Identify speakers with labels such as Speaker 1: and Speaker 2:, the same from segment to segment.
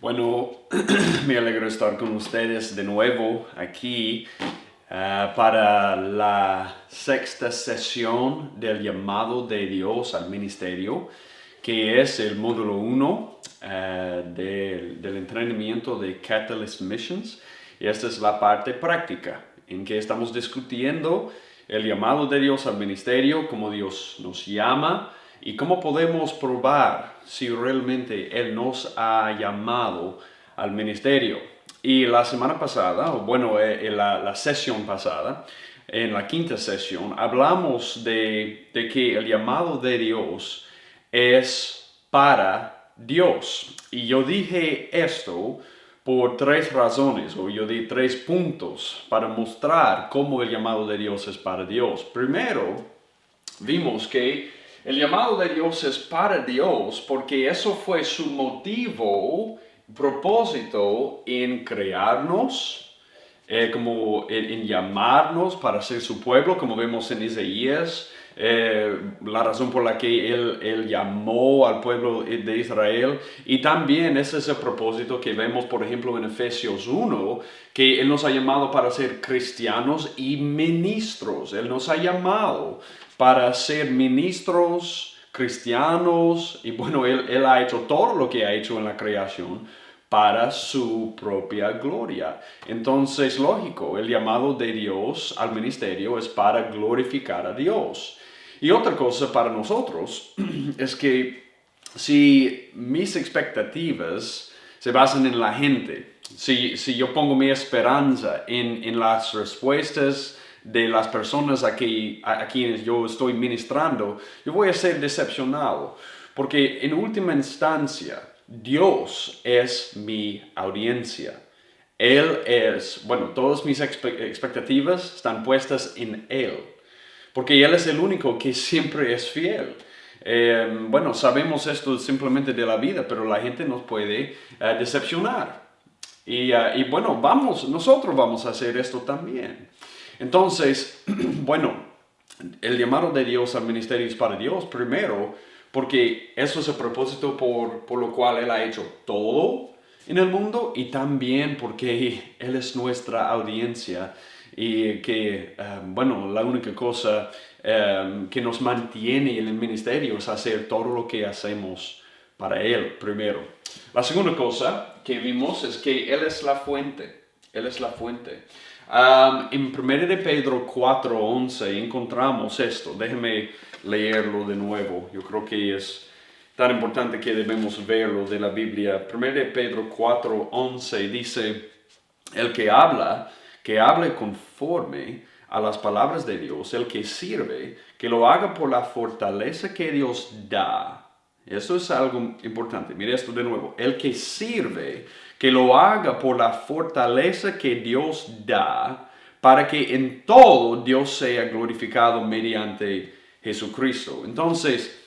Speaker 1: Bueno, me alegro estar con ustedes de nuevo aquí para la sexta sesión del llamado de Dios al ministerio, que es el módulo 1 del entrenamiento de Catalyst Missions. Y esta es la parte práctica, en que estamos discutiendo el llamado de Dios al ministerio, cómo Dios nos llama y cómo podemos probar si realmente Él nos ha llamado al ministerio. Y la semana pasada, en la sesión pasada, en la quinta sesión, hablamos de que el llamado de Dios es para Dios. Y yo dije esto por tres razones, o yo di 3 puntos para mostrar cómo el llamado de Dios es para Dios. Primero, vimos que el llamado de Dios es para Dios porque eso fue su motivo, propósito en crearnos, como en llamarnos para ser su pueblo, como vemos en Isaías. La razón por la que él llamó al pueblo de Israel, y también ese es el propósito que vemos por ejemplo en Efesios 1, que Él nos ha llamado para ser cristianos y ministros. Él nos ha llamado para ser ministros cristianos, y bueno, él ha hecho todo lo que ha hecho en la creación para su propia gloria. Entonces, lógico, el llamado de Dios al ministerio es para glorificar a Dios. Y otra cosa para nosotros es que si mis expectativas se basan en la gente, si yo pongo mi esperanza en las respuestas de las personas a quienes yo estoy ministrando, yo voy a ser decepcionado, porque en última instancia, Dios es mi audiencia. Él es, todas mis expectativas están puestas en Él, porque Él es el único que siempre es fiel. Sabemos esto simplemente de la vida, pero la gente nos puede decepcionar. Nosotros vamos a hacer esto también. Entonces, el llamado de Dios al ministerio es para Dios primero, porque eso es el propósito por lo cual Él ha hecho todo en el mundo, y también porque Él es nuestra audiencia y que, la única cosa que nos mantiene en el ministerio es hacer todo lo que hacemos para Él primero. La segunda cosa que vimos es que Él es la fuente. Él es la fuente. En 1 de Pedro 4:11 encontramos esto. Déjenme leerlo de nuevo. Yo creo que es tan importante que debemos verlo de la Biblia. 1 de Pedro 4:11 dice: el que hable conforme a las palabras de Dios. El que sirve, que lo haga por la fortaleza que Dios da. Eso es algo importante. Mire esto de nuevo. El que sirve, que lo haga por la fortaleza que Dios da, para que en todo Dios sea glorificado mediante Jesucristo. Entonces,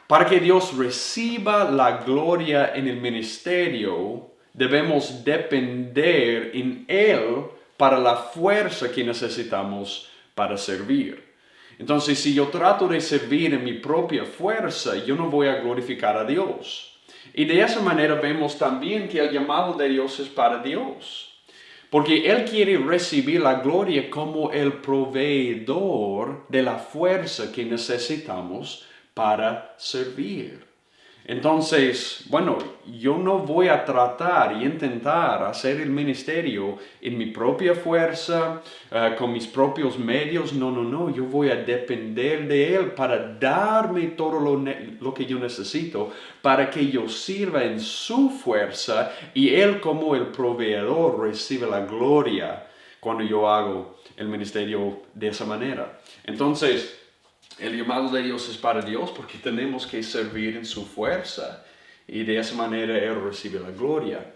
Speaker 1: para que Dios reciba la gloria en el ministerio, debemos depender en Él para la fuerza que necesitamos para servir. Entonces, si yo trato de servir en mi propia fuerza, yo no voy a glorificar a Dios. Y de esa manera vemos también que el llamado de Dios es para Dios. Porque Él quiere recibir la gloria como el proveedor de la fuerza que necesitamos para servir. Entonces, yo no voy a tratar y intentar hacer el ministerio en mi propia fuerza, con mis propios medios. No. Yo voy a depender de Él para darme todo lo que yo necesito para que yo sirva en su fuerza, y Él como el proveedor recibe la gloria cuando yo hago el ministerio de esa manera. Entonces, el llamado de Dios es para Dios porque tenemos que servir en su fuerza, y de esa manera Él recibe la gloria.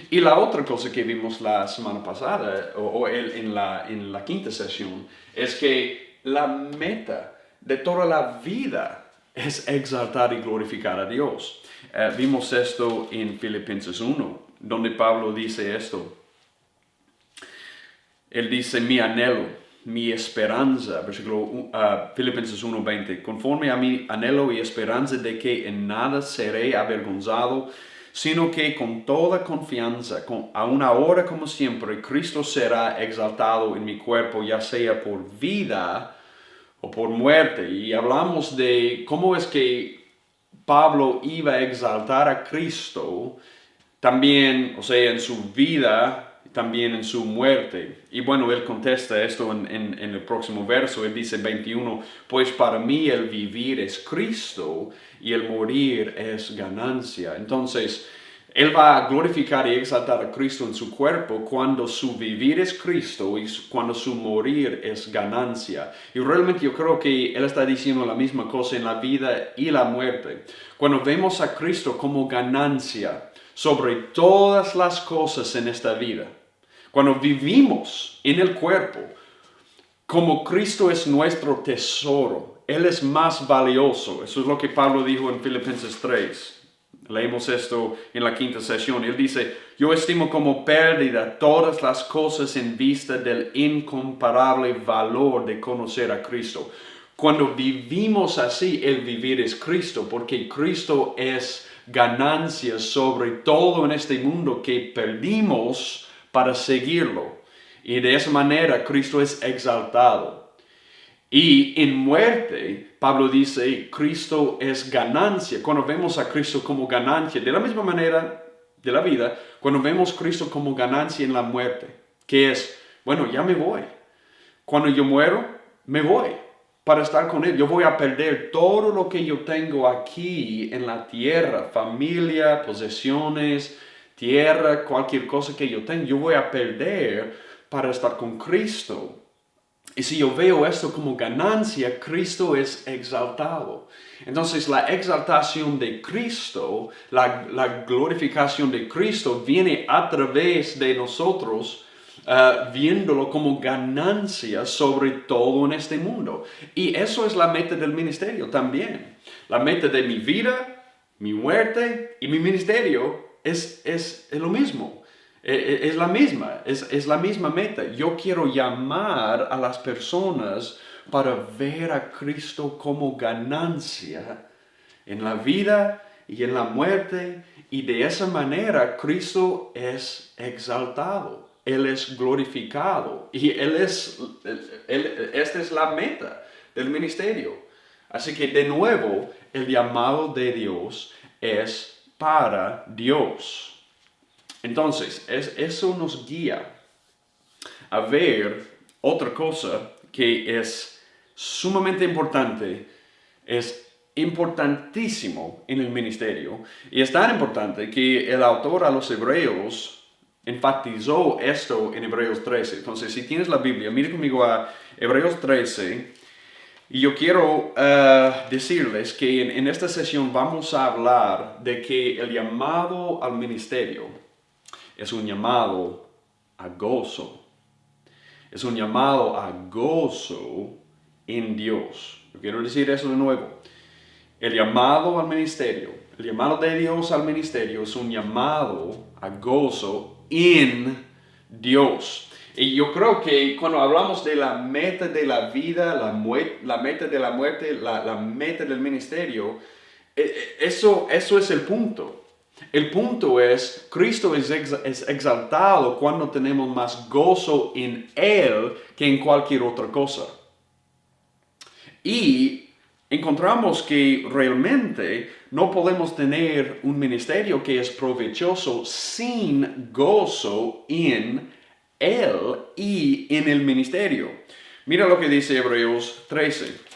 Speaker 1: Y la otra cosa que vimos la semana pasada, en la quinta sesión, es que la meta de toda la vida es exaltar y glorificar a Dios. Vimos esto en Filipenses 1, donde Pablo dice esto. Él dice: mi anhelo, mi esperanza, versículo Filipenses 1:20, conforme a mi anhelo y esperanza de que en nada seré avergonzado, sino que con toda confianza, aún ahora como siempre, Cristo será exaltado en mi cuerpo, ya sea por vida o por muerte. Y hablamos de cómo es que Pablo iba a exaltar a Cristo también, o sea, en su vida, también en su muerte. Y bueno, él contesta esto en el próximo verso. Él dice 21, pues para mí el vivir es Cristo y el morir es ganancia. Entonces, él va a glorificar y exaltar a Cristo en su cuerpo cuando su vivir es Cristo y cuando su morir es ganancia. Y realmente yo creo que él está diciendo la misma cosa en la vida y la muerte. Cuando vemos a Cristo como ganancia sobre todas las cosas en esta vida, cuando vivimos en el cuerpo, como Cristo es nuestro tesoro, Él es más valioso. Eso es lo que Pablo dijo en Filipenses 3. Leemos esto en la quinta sesión. Él dice, yo estimo como pérdida todas las cosas en vista del incomparable valor de conocer a Cristo. Cuando vivimos así, el vivir es Cristo, porque Cristo es ganancia sobre todo en este mundo que perdimos para seguirlo. Y de esa manera Cristo es exaltado. Y en muerte, Pablo dice, Cristo es ganancia. Cuando vemos a Cristo como ganancia, de la misma manera de la vida, cuando vemos a Cristo como ganancia en la muerte, que es, bueno, ya me voy. Cuando yo muero, me voy para estar con Él. Yo voy a perder todo lo que yo tengo aquí en la tierra, familia, posesiones, tierra, cualquier cosa que yo tenga, yo voy a perder para estar con Cristo. Y si yo veo esto como ganancia, Cristo es exaltado. Entonces la exaltación de Cristo, la glorificación de Cristo viene a través de nosotros viéndolo como ganancia sobre todo en este mundo. Y eso es la meta del ministerio también. La meta de mi vida, mi muerte y mi ministerio es lo mismo. Es la misma, es la misma meta. Yo quiero llamar a las personas para ver a Cristo como ganancia en la vida y en la muerte, y de esa manera Cristo es exaltado, Él es glorificado, y esta es la meta del ministerio. Así que de nuevo, el llamado de Dios es para Dios. Entonces, eso nos guía a ver otra cosa que es sumamente importante, es importantísimo en el ministerio, y es tan importante que el autor a los Hebreos enfatizó esto en Hebreos 13. Entonces, si tienes la Biblia, mire conmigo a Hebreos 13, y yo quiero decirles que en esta sesión vamos a hablar de que el llamado al ministerio es un llamado a gozo. Es un llamado a gozo en Dios. Yo quiero decir eso de nuevo. El llamado al ministerio, el llamado de Dios al ministerio es un llamado a gozo en Dios. Y yo creo que cuando hablamos de la meta de la vida, la meta de la muerte, la meta del ministerio, eso es el punto. El punto es, Cristo es exaltado cuando tenemos más gozo en Él que en cualquier otra cosa. Y encontramos que realmente no podemos tener un ministerio que es provechoso sin gozo en Él y en el ministerio. Mira lo que dice Hebreos 13.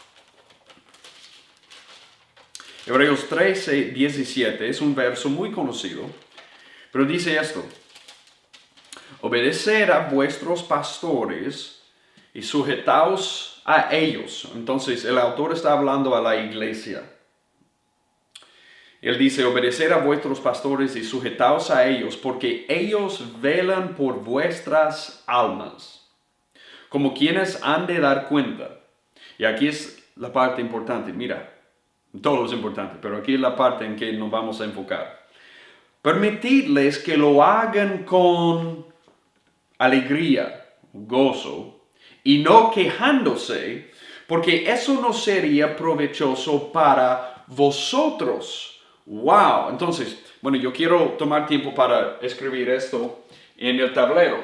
Speaker 1: Hebreos 13, 17 es un verso muy conocido, pero dice esto: obedeced a vuestros pastores y sujetaos a ellos. Entonces el autor está hablando a la iglesia. Él dice, obedeced a vuestros pastores y sujetaos a ellos, porque ellos velan por vuestras almas, como quienes han de dar cuenta. Y aquí es la parte importante, mira. Todo es importante, pero aquí es la parte en que nos vamos a enfocar. Permitidles que lo hagan con alegría, gozo, y no quejándose, porque eso no sería provechoso para vosotros. Wow, entonces, bueno, yo quiero tomar tiempo para escribir esto en el tablero.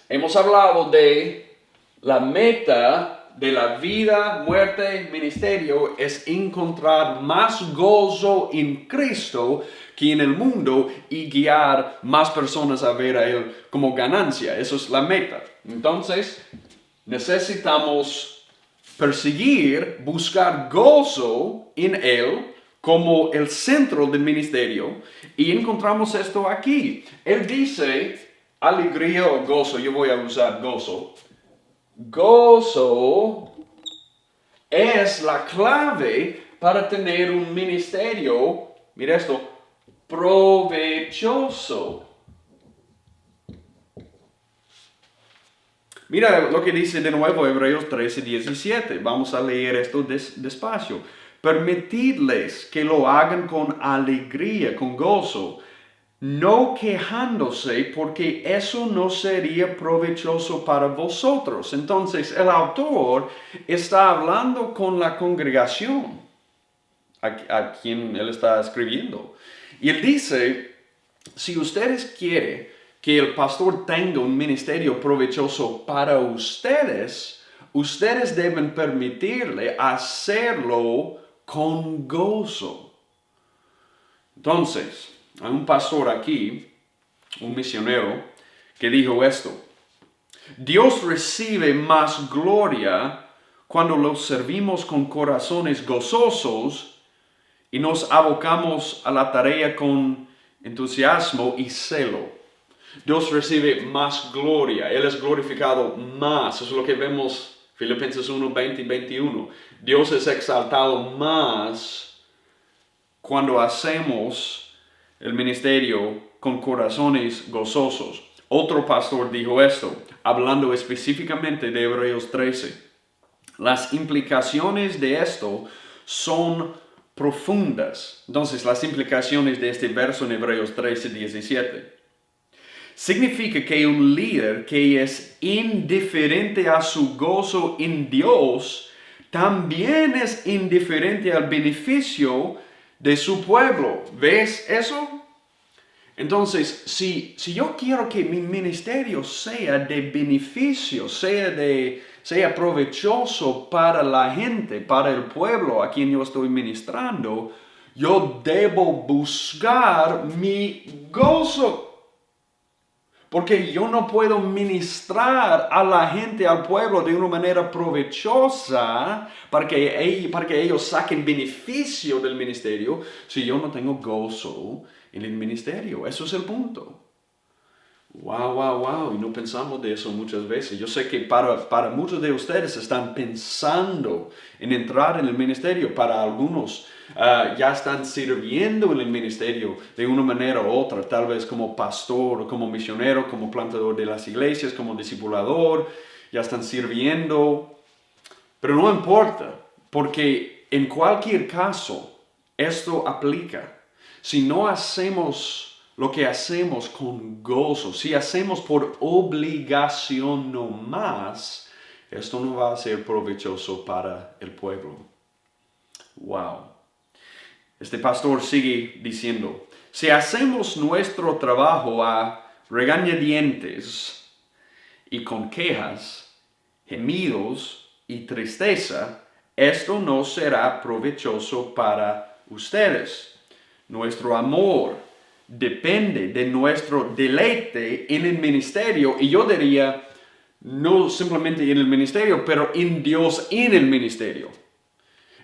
Speaker 1: Hemos hablado de la meta de la vida, muerte, ministerio es encontrar más gozo en Cristo que en el mundo y guiar más personas a ver a Él como ganancia. Eso es la meta. Entonces, necesitamos perseguir, buscar gozo en Él como el centro del ministerio, y encontramos esto aquí. Él dice alegría o gozo. Yo voy a usar gozo. Gozo es la clave para tener un ministerio, mira esto, provechoso. Mira lo que dice de nuevo Hebreos 13:17. Vamos a leer esto despacio. Permitidles que lo hagan con alegría, con gozo, no quejándose, porque eso no sería provechoso para vosotros. Entonces, el autor está hablando con la congregación a quien él está escribiendo. Y él dice, si ustedes quieren que el pastor tenga un ministerio provechoso para ustedes, ustedes deben permitirle hacerlo con gozo. Entonces, hay un pastor aquí, un misionero, que dijo esto: Dios recibe más gloria cuando lo servimos con corazones gozosos y nos abocamos a la tarea con entusiasmo y celo. Dios recibe más gloria, Él es glorificado más. Eso es lo que vemos Filipenses 1, 20 y 21. Dios es exaltado más cuando hacemos el ministerio con corazones gozosos. Otro pastor dijo esto, hablando específicamente de Hebreos 13. Las implicaciones de esto son profundas. Entonces, las implicaciones de este verso en Hebreos 13, 17. Significa que un líder que es indiferente a su gozo en Dios, también es indiferente al beneficio de su pueblo. ¿Ves eso? Entonces, si yo quiero que mi ministerio sea de beneficio, sea provechoso para la gente, para el pueblo a quien yo estoy ministrando, yo debo buscar mi gozo. Porque yo no puedo ministrar a la gente, al pueblo, de una manera provechosa para que ellos saquen beneficio del ministerio si yo no tengo gozo en el ministerio. Eso es el punto. Wow. Y no pensamos de eso muchas veces. Yo sé que para muchos de ustedes están pensando en entrar en el ministerio. Para algunos ya están sirviendo en el ministerio de una manera u otra. Tal vez como pastor, como misionero, como plantador de las iglesias, como discipulador. Ya están sirviendo. Pero no importa, porque en cualquier caso esto aplica. Si no hacemos lo que hacemos con gozo, si hacemos por obligación no más, esto no va a ser provechoso para el pueblo. Wow. Este pastor sigue diciendo, si hacemos nuestro trabajo a regañadientes y con quejas, gemidos y tristeza, esto no será provechoso para ustedes. Nuestro amor depende de nuestro deleite en el ministerio, y yo diría, no simplemente en el ministerio, pero en Dios en el ministerio.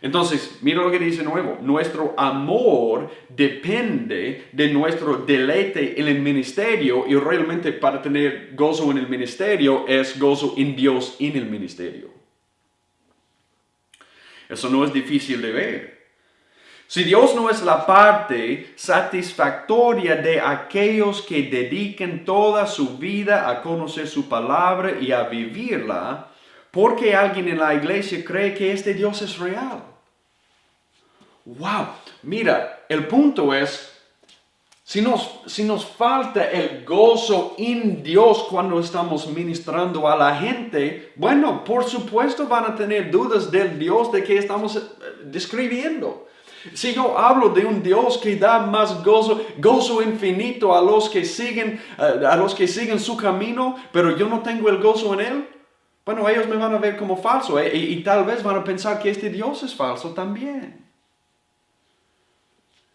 Speaker 1: Entonces, mira lo que dice nuevo, nuestro amor depende de nuestro deleite en el ministerio, y realmente para tener gozo en el ministerio es gozo en Dios en el ministerio. Eso no es difícil de ver. Si Dios no es la parte satisfactoria de aquellos que dediquen toda su vida a conocer su palabra y a vivirla, ¿por qué alguien en la iglesia cree que este Dios es real? Wow, mira, el punto es, si nos falta el gozo en Dios cuando estamos ministrando a la gente, bueno, por supuesto van a tener dudas del Dios de que estamos describiendo. Si yo hablo de un Dios que da más gozo infinito a los que siguen su camino, pero yo no tengo el gozo en él, bueno, ellos me van a ver como falso y tal vez van a pensar que este Dios es falso también.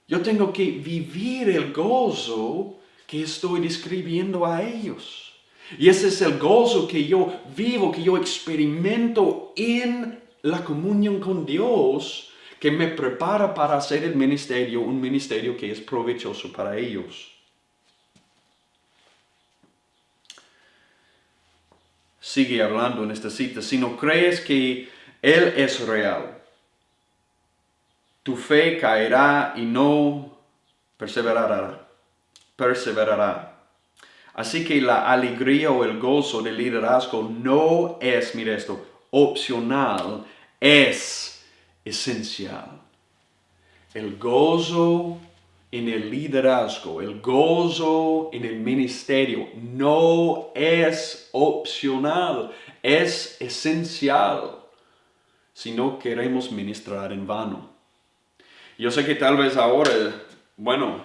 Speaker 1: Yo tengo que vivir el gozo que estoy describiendo a ellos. Y ese es el gozo que yo vivo, que yo experimento en la comunión con Dios, que me prepara para hacer el ministerio, un ministerio que es provechoso para ellos. Sigue hablando en esta cita, si no crees que Él es real, tu fe caerá y no perseverará. Así que la alegría o el gozo del liderazgo no es, mira esto, opcional, es esencial. El gozo en el liderazgo, el gozo en el ministerio no es opcional, es esencial si no queremos ministrar en vano. Yo sé que tal vez ahora,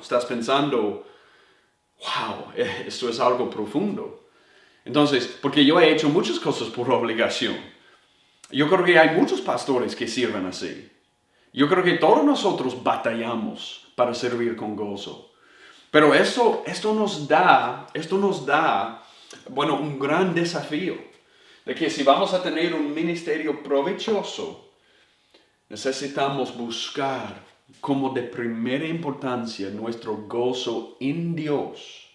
Speaker 1: estás pensando, wow, esto es algo profundo. Entonces, porque yo he hecho muchas cosas por obligación. Yo creo que hay muchos pastores que sirven así. Yo creo que todos nosotros batallamos para servir con gozo. Pero esto nos da, un gran desafío. De que si vamos a tener un ministerio provechoso, necesitamos buscar como de primera importancia nuestro gozo en Dios.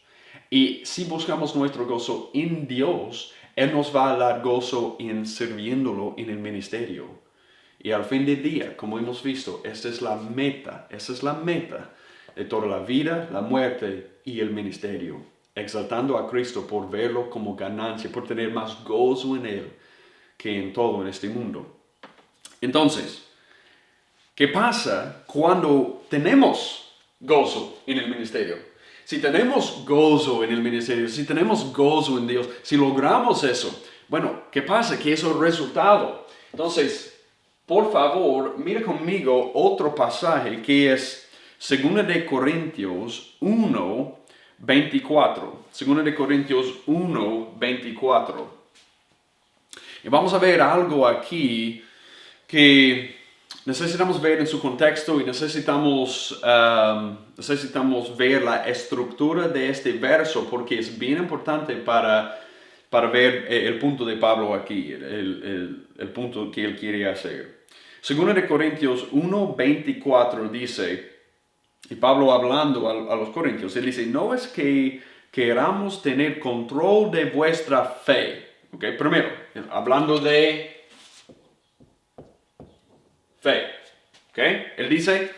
Speaker 1: Y si buscamos nuestro gozo en Dios, Él nos va a dar gozo en sirviéndolo en el ministerio. Y al fin del día, como hemos visto, esa es la meta de toda la vida, la muerte y el ministerio. Exaltando a Cristo por verlo como ganancia, por tener más gozo en Él que en todo en este mundo. Entonces, ¿qué pasa cuando tenemos gozo en el ministerio? Si tenemos gozo en el ministerio, si tenemos gozo en Dios, si logramos eso, ¿qué pasa? ¿Qué es el resultado? Entonces, por favor, mira conmigo otro pasaje que es 2 de Corintios 1, 24. 2 de Corintios 1, 24. Y vamos a ver algo aquí que necesitamos ver en su contexto y necesitamos ver la estructura de este verso porque es bien importante para ver el punto de Pablo aquí, el punto que él quiere hacer. 2 de Corintios 1, 24 dice, y Pablo hablando a los corintios, él dice, no es que queramos tener control de vuestra fe. Okay, primero, hablando de fe. Okay? Él dice,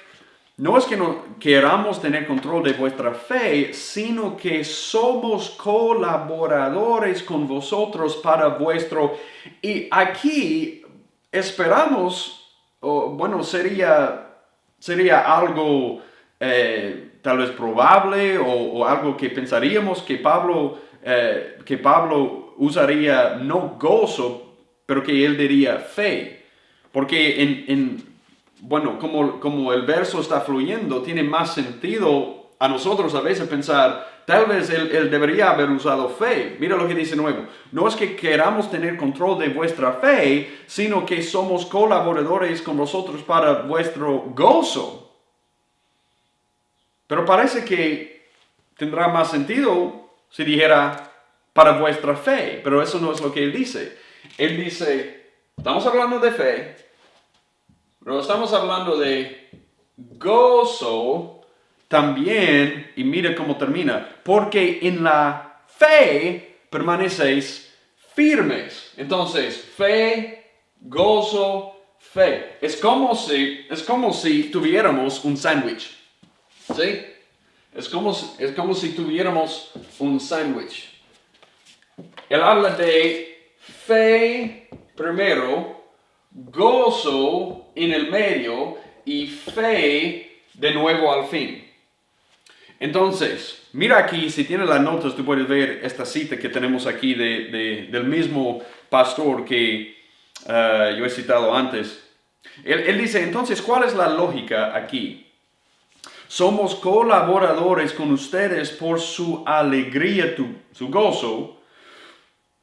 Speaker 1: no es que no queramos tener control de vuestra fe, sino que somos colaboradores con vosotros para vuestro... Y aquí esperamos, sería algo tal vez probable o algo que pensaríamos que Pablo usaría no gozo, pero que él diría fe. Porque como el verso está fluyendo, tiene más sentido a nosotros a veces pensar, tal vez él debería haber usado fe. Mira lo que dice nuevo. No es que queramos tener control de vuestra fe, sino que somos colaboradores con vosotros para vuestro gozo. Pero parece que tendrá más sentido si dijera para vuestra fe, pero eso no es lo que él dice. Él dice, estamos hablando de fe, pero estamos hablando de gozo también, y mire cómo termina, porque en la fe permanecéis firmes. Entonces, fe, gozo, fe. Es como si tuviéramos un sándwich. ¿Sí? Es como si tuviéramos un sándwich. Él habla de fe primero, gozo en el medio y fe de nuevo al fin. Entonces, mira aquí, si tienes las notas, tú puedes ver esta cita que tenemos aquí del mismo pastor que yo he citado antes. Él dice, entonces, ¿cuál es la lógica aquí? Somos colaboradores con ustedes por su alegría, su gozo,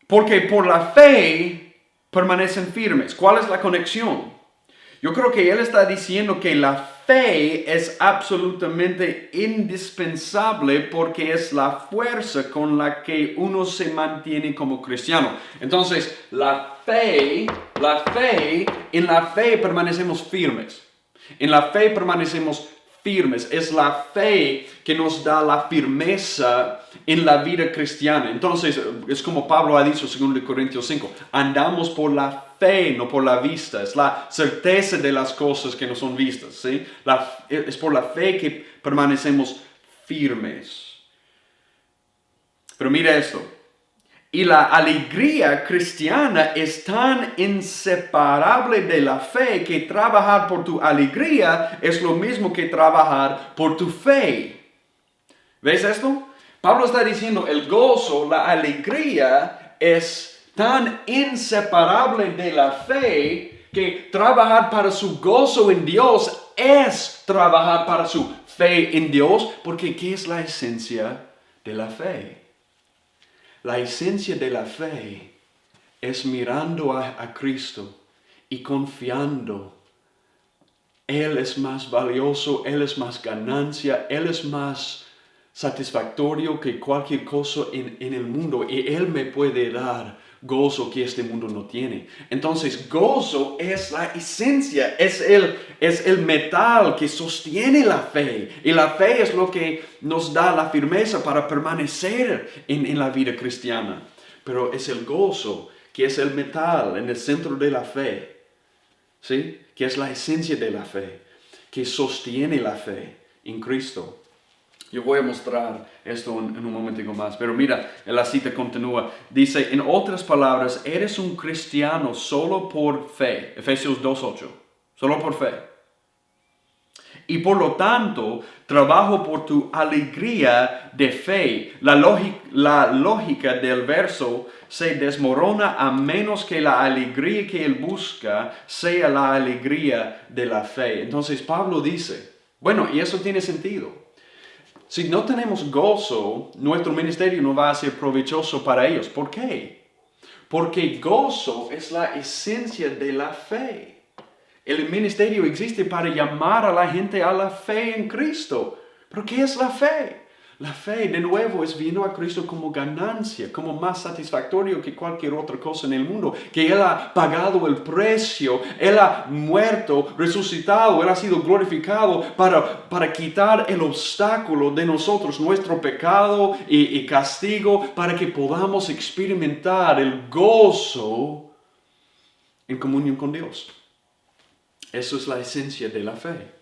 Speaker 1: porque por la fe permanecen firmes. ¿Cuál es la conexión? Yo creo que él está diciendo que la fe es absolutamente indispensable porque es la fuerza con la que uno se mantiene como cristiano. Entonces, en la fe permanecemos firmes. En la fe permanecemos firmes. Es la fe que nos da la firmeza en la vida cristiana. Entonces, es como Pablo ha dicho, según Corintios 5, andamos por la fe, no por la vista. Es la certeza de las cosas que no son vistas, ¿sí? Es por la fe que permanecemos firmes. Pero mira esto. Y la alegría cristiana es tan inseparable de la fe que trabajar por tu alegría es lo mismo que trabajar por tu fe. ¿Ves esto? Pablo está diciendo, el gozo, la alegría es tan inseparable de la fe que trabajar para su gozo en Dios es trabajar para su fe en Dios, porque ¿qué es la esencia de la fe? La esencia de la fe es mirando a Cristo y confiando. Él es más valioso, Él es más ganancia, Él es más satisfactorio que cualquier cosa en el mundo. Y Él me puede dar gozo que este mundo no tiene. Entonces, gozo es la esencia, es el metal que sostiene la fe. Y la fe es lo que nos da la firmeza para permanecer en la vida cristiana. Pero es el gozo que es el metal en el centro de la fe, ¿sí? Que es la esencia de la fe, que sostiene la fe en Cristo. Yo voy a mostrar esto en un momentico más, pero mira, la cita continúa. Dice, en otras palabras, eres un cristiano solo por fe. Efesios 2:8, solo por fe. Y por lo tanto, trabajo por tu alegría de fe. La lógica del verso se desmorona a menos que la alegría que él busca sea la alegría de la fe. Entonces Pablo dice, bueno, y eso tiene sentido. Si no tenemos gozo, nuestro ministerio no va a ser provechoso para ellos. ¿Por qué? Porque gozo es la esencia de la fe. El ministerio existe para llamar a la gente a la fe en Cristo. ¿Pero qué es la fe? La fe, de nuevo, es viendo a Cristo como ganancia, como más satisfactorio que cualquier otra cosa en el mundo. Que Él ha pagado el precio, Él ha muerto, resucitado, Él ha sido glorificado para quitar el obstáculo de nosotros, nuestro pecado y castigo, para que podamos experimentar el gozo en comunión con Dios. Eso es la esencia de la fe.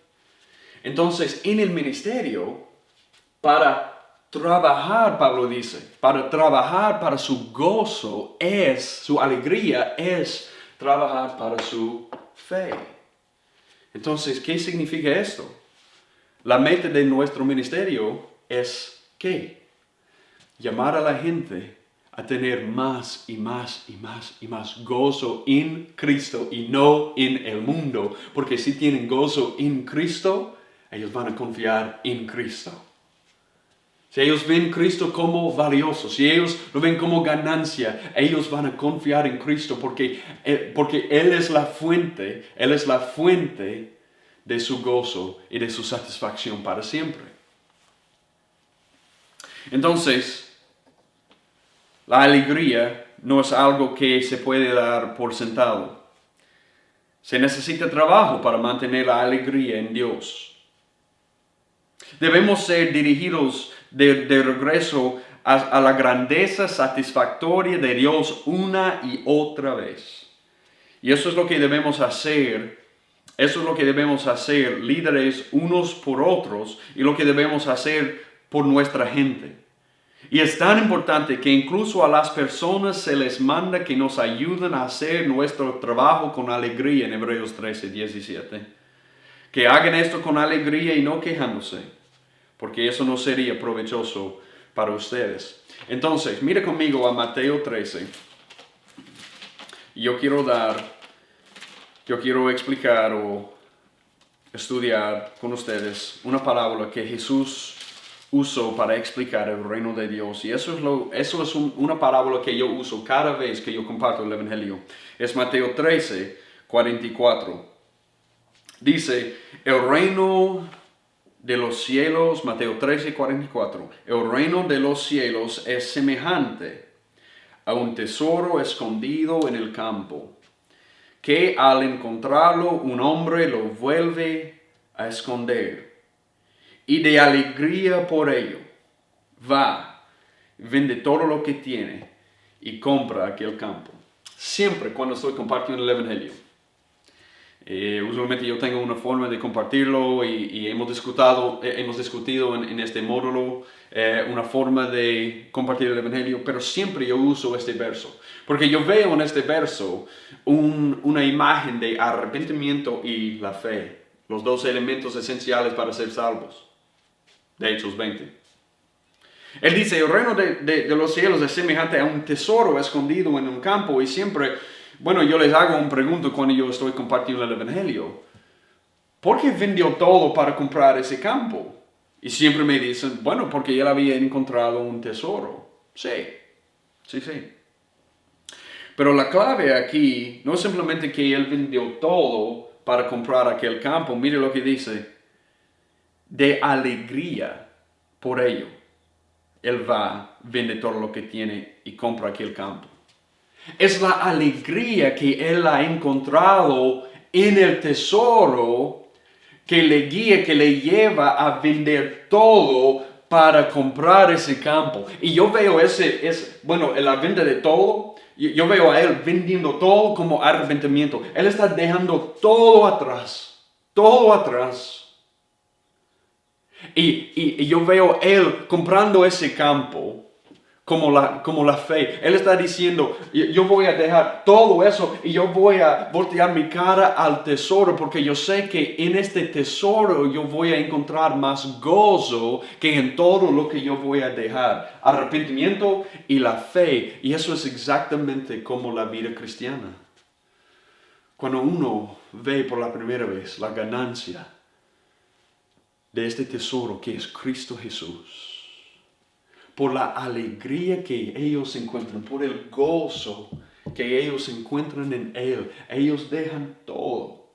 Speaker 1: Entonces, en el ministerio, para trabajar, Pablo dice, para trabajar para su gozo su alegría es trabajar para su fe. Entonces, ¿qué significa esto? La meta de nuestro ministerio es, ¿qué? Llamar a la gente a tener más y más y más y más gozo en Cristo y no en el mundo. Porque si tienen gozo en Cristo, ellos van a confiar en Cristo. Si ellos ven a Cristo como valioso, si ellos lo ven como ganancia, ellos van a confiar en Cristo porque Él es la fuente de su gozo y de su satisfacción para siempre. Entonces, la alegría no es algo que se puede dar por sentado. Se necesita trabajo para mantener la alegría en Dios. Debemos ser dirigidos de regreso a la grandeza satisfactoria de Dios una y otra vez. Y eso es lo que debemos hacer. Eso es lo que debemos hacer, líderes unos por otros, y lo que debemos hacer por nuestra gente. Y es tan importante que incluso a las personas se les manda que nos ayuden a hacer nuestro trabajo con alegría en Hebreos 13:17. Que hagan esto con alegría y no quejándose, porque eso no sería provechoso para ustedes. Entonces, mira conmigo a Mateo 13. Yo quiero dar yo quiero explicar o estudiar con ustedes una parábola que Jesús usó para explicar el reino de Dios. Y eso es una parábola que yo uso cada vez que yo comparto el Evangelio. Es Mateo 13, 44. Dice, el reino de los cielos, Mateo 13, 44. El reino de los cielos es semejante a un tesoro escondido en el campo, que al encontrarlo un hombre lo vuelve a esconder. Y de alegría por ello, va, vende todo lo que tiene y compra aquel campo. Siempre cuando estoy compartiendo el Evangelio, usualmente yo tengo una forma de compartirlo y hemos discutido en este módulo una forma de compartir el Evangelio, pero siempre yo uso este verso, porque yo veo en este verso una imagen de arrepentimiento y la fe, los dos elementos esenciales para ser salvos. De Hechos 20. Él dice, el reino de los cielos es semejante a un tesoro escondido en un campo. Y siempre, yo les hago una pregunta cuando yo estoy compartiendo el Evangelio. ¿Por qué vendió todo para comprar ese campo? Y siempre me dicen, porque él había encontrado un tesoro. Sí. Pero la clave aquí no es simplemente que él vendió todo para comprar aquel campo. Mire lo que dice. De alegría por ello, él va, vende todo lo que tiene y compra aquel campo. Es la alegría que él ha encontrado en el tesoro que le guía, que le lleva a vender todo para comprar ese campo. Y yo veo en la venta de todo, yo veo a él vendiendo todo como arrepentimiento. Él está dejando todo atrás. Y yo veo él comprando ese campo como la fe. Él está diciendo, yo voy a dejar todo eso y yo voy a voltear mi cara al tesoro, porque yo sé que en este tesoro yo voy a encontrar más gozo que en todo lo que yo voy a dejar. Arrepentimiento y la fe. Y eso es exactamente como la vida cristiana. Cuando uno ve por la primera vez la ganancia de este tesoro que es Cristo Jesús, por la alegría que ellos encuentran, por el gozo que ellos encuentran en Él, ellos dejan todo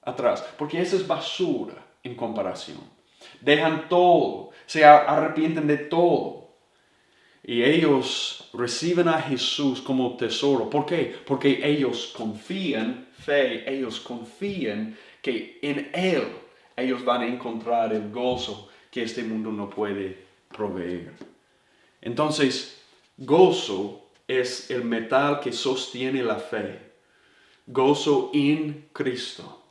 Speaker 1: atrás, porque esa es basura en comparación. Dejan todo, se arrepienten de todo. Y ellos reciben a Jesús como tesoro. ¿Por qué? Porque ellos confían que en Él ellos van a encontrar el gozo que este mundo no puede proveer. Entonces, gozo es el metal que sostiene la fe. Gozo en Cristo.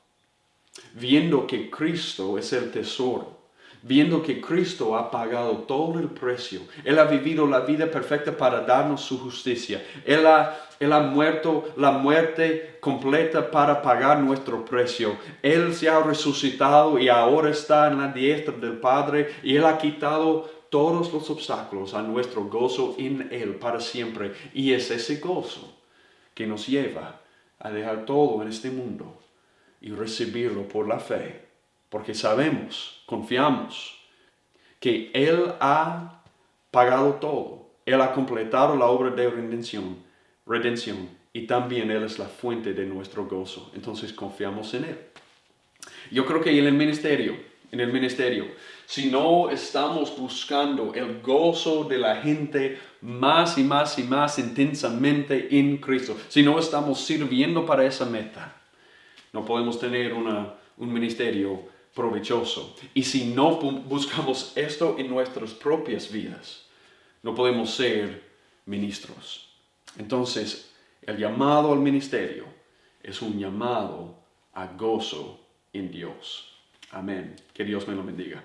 Speaker 1: Viendo que Cristo es el tesoro. Viendo que Cristo ha pagado todo el precio. Él ha vivido la vida perfecta para darnos su justicia. Él ha muerto la muerte completa para pagar nuestro precio. Él se ha resucitado y ahora está en la diestra del Padre. Y Él ha quitado todos los obstáculos a nuestro gozo en Él para siempre. Y es ese gozo que nos lleva a dejar todo en este mundo y recibirlo por la fe. Porque sabemos, confiamos, que Él ha pagado todo. Él ha completado la obra de redención. Y también Él es la fuente de nuestro gozo. Entonces confiamos en Él. Yo creo que en el ministerio, si no estamos buscando el gozo de la gente más y más intensamente en Cristo, si no estamos sirviendo para esa meta, no podemos tener un ministerio provechoso. Y si no buscamos esto en nuestras propias vidas, no podemos ser ministros. Entonces, el llamado al ministerio es un llamado a gozo en Dios. Amén. Que Dios me lo bendiga.